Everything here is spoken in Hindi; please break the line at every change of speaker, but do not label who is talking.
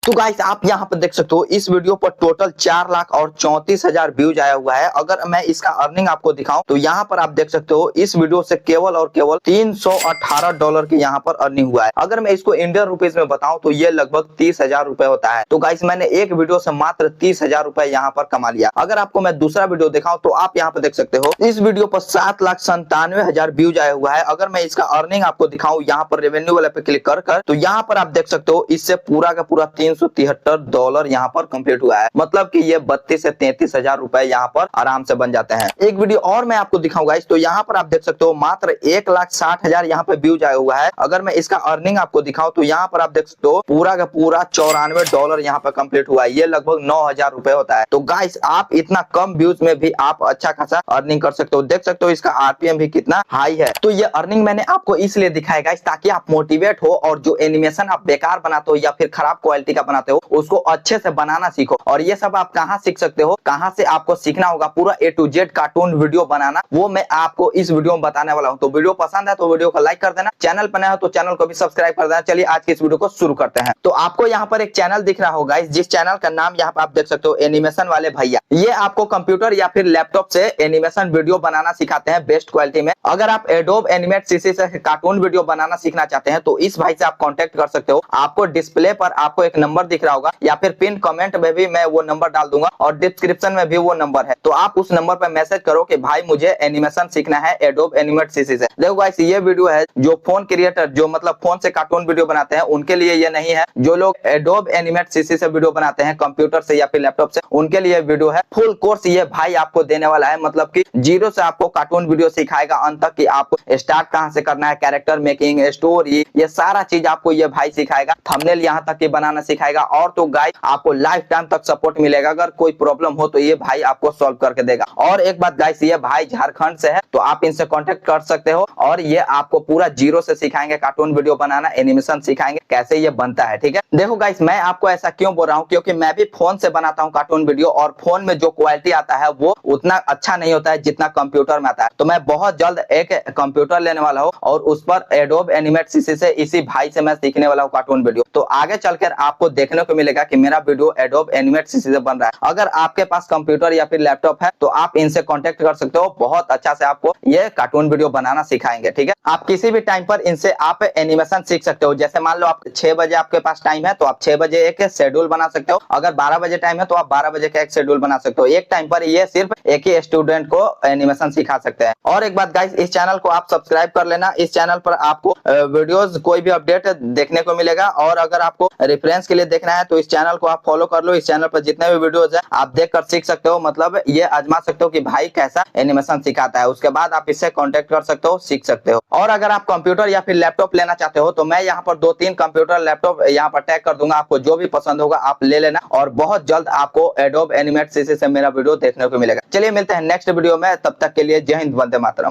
तो गाइस आप यहाँ पर देख सकते हो इस वीडियो पर टोटल 4,34,000 व्यूज आया हुआ है। अगर मैं इसका अर्निंग आपको दिखाऊं तो यहाँ पर आप देख सकते हो इस वीडियो से केवल और केवल $318 की यहाँ पर अर्निंग हुआ है। अगर मैं इसको इंडियन रुपीज में बताऊं तो ये लगभग 30,000 रुपए होता है। तो गाइस मैंने एक वीडियो से मात्र 30,000 रुपए यहाँ पर कमा लिया। अगर आपको मैं दूसरा वीडियो दिखाऊं तो आप यहाँ पर देख सकते हो इस वीडियो पर 7,97,000 व्यूज आया हुआ है। अगर मैं इसका अर्निंग आपको दिखाऊं यहाँ पर रेवेन्यू वाले पे क्लिक कर तो यहाँ पर आप देख सकते हो इससे पूरा का पूरा $373 यहाँ पर कंप्लीट हुआ है। मतलब कि ये 32 से 33,000 रुपए यहाँ पर आराम से बन जाते हैं। एक वीडियो और मैं आपको दिखाऊंगा तो यहाँ पर आप देख सकते हो मात्र 1,60,000 यहाँ पे व्यूज आया हुआ है। अगर मैं इसका अर्निंग आपको दिखाऊं तो यहाँ पर आप देख सकते हो पूरा का पूरा $94 यहाँ पर कंप्लीट हुआ है। ये लगभग 9,000 रुपए होता है। तो गाइस आप इतना कम व्यूज में भी आप अच्छा खासा अर्निंग कर सकते हो। देख सकते हो इसका आरपीएम भी कितना हाई है। तो ये अर्निंग मैंने आपको इसलिए दिखाया गाइस ताकि आप मोटिवेट हो और जो एनिमेशन आप बेकार बनाते हो या फिर खराब क्वालिटी का बनाते हो उसको अच्छे से बनाना सीखो। और ये सब आप कहाँ सीख सकते हो, कहाँ से आपको सीखना होगा पूरा A to Z cartoon video बनाना, वो मैं आपको इस वीडियो में बताने वाला हूँ। तो वीडियो पसंद है तो वीडियो को लाइक कर देना, चैनल पर नया हो तो चैनल को भी सब्सक्राइब कर देना। चलिए आज की इस वीडियो को शुरू करते हैं। तो आपको यहाँ पर एक चैनल दिख रहा होगा जिस चैनल का नाम यहाँ पर आप देख सकते हो एनिमेशन वाले भैया। ये आपको कंप्यूटर या फिर लैपटॉप से एनिमेशन वीडियो बनाना सिखाते हैं बेस्ट क्वालिटी में। अगर आप एडोब एनिमेट सीसी से कार्टून वीडियो बनाना सीखना चाहते हैं तो इस भाई से आप कांटेक्ट कर सकते हो। आपको डिस्प्ले पर आपको एक नंबर दिख रहा होगा या फिर पिन कमेंट में भी मैं वो नंबर डाल दूंगा और डिस्क्रिप्शन में भी वो नंबर है। तो आप उस नंबर पर मैसेज करो कि भाई मुझे एनिमेशन सीखना है एडोब एनिमेट सीसी से। देखो गाइस ये वीडियो है जो फोन क्रिएटर जो मतलब फोन से कार्टून वीडियो बनाते हैं उनके लिए ये नहीं है। जो लोग एडोब एनिमेट सीसी से वीडियो बनाते हैं कंप्यूटर से या फिर लैपटॉप से उनके लिए वीडियो है। फुल कोर्स ये भाई आपको देने वाला है। मतलब कि जीरो से आपको कार्टून वीडियो सिखाएगा अंत तक कि आपको स्टार्ट कहां से करना है, कैरेक्टर मेकिंग, स्टोरी, ये सारा चीज आपको ये भाई सिखाएगा। थंबनेल यहाँ तक कि बनाना सिखाएगा। और तो गाइस आपको लाइफ टाइम तक सपोर्ट मिलेगा। अगर कोई प्रॉब्लम हो तो ये भाई आपको सॉल्व करके देगा। और एक बात गाइस ये भाई झारखंड से है तो आप इनसे कांटेक्ट कर सकते हो और ये आपको पूरा जीरो से सिखाएंगे कार्टून वीडियो बनाना, एनिमेशन सिखाएंगे कैसे ये बनता है। ठीक है, देखो गाइस मैं आपको ऐसा क्यों बोल रहा हूँ क्योंकि मैं भी फोन से बनाता हूँ कार्टून वीडियो और फोन में जो क्वालिटी आता है वो उतना अच्छा नहीं होता है जितना कंप्यूटर में आता है। तो मैं बहुत जल्द एक कंप्यूटर लेने वाला हूँ और उस पर एडोब एनिमेट सीसी से इसी भाई से मैं सीखने वाला हूँ कार्टून वीडियो। तो आगे चलकर आपको देखने को मिलेगा कि मेरा वीडियो एडोब एनिमेट सीसी से बन रहा है। अगर आपके पास कंप्यूटर या फिर लैपटॉप है तो आप इनसे कांटेक्ट कर सकते हो। बहुत अच्छा से आपको ये कार्टून वीडियो बनाना सिखाएंगे। ठीक है, आप किसी भी टाइम पर इनसे आप एनिमेशन सीख सकते हो। जैसे मान लो आप 6 बजे आपके पास टाइम है तो आप 6 बजे एक शेड्यूल बना सकते हो। अगर 12 बजे टाइम है तो आप 12 बजे का एक शेड्यूल बना सकते हो। एक टाइम पर ये सिर्फ एक ही स्टूडेंट को एनिमेशन सिखा सकते हैं। और एक बात गाइस इस चैनल को आप सब्सक्राइब कर लेना। इस चैनल पर आपको वीडियोस कोई भी अपडेट देखने को मिलेगा। और अगर आपको रेफरेंस के लिए देखना है तो इस चैनल को आप फॉलो कर लो। इस चैनल पर जितने भी वीडियोस है आप देख कर सीख सकते हो। मतलब ये आजमा सकते हो कि भाई कैसा एनिमेशन सिखाता है। उसके बाद आप इससे कांटेक्ट कर सकते हो, सीख सकते हो। और अगर आप कंप्यूटर या फिर लैपटॉप लेना चाहते हो तो मैं यहाँ पर 2-3 कंप्यूटर लैपटॉप यहाँ पर टैग कर दूंगा। आपको जो भी पसंद होगा आप ले लेना और बहुत जल्द आपको एडोब एनिमेट सीसी से मेरा वीडियो देखने को मिलेगा। चलिए मिलते हैं नेक्स्ट वीडियो में, तब तक के लिए जय हिंद, वंदे मातरम।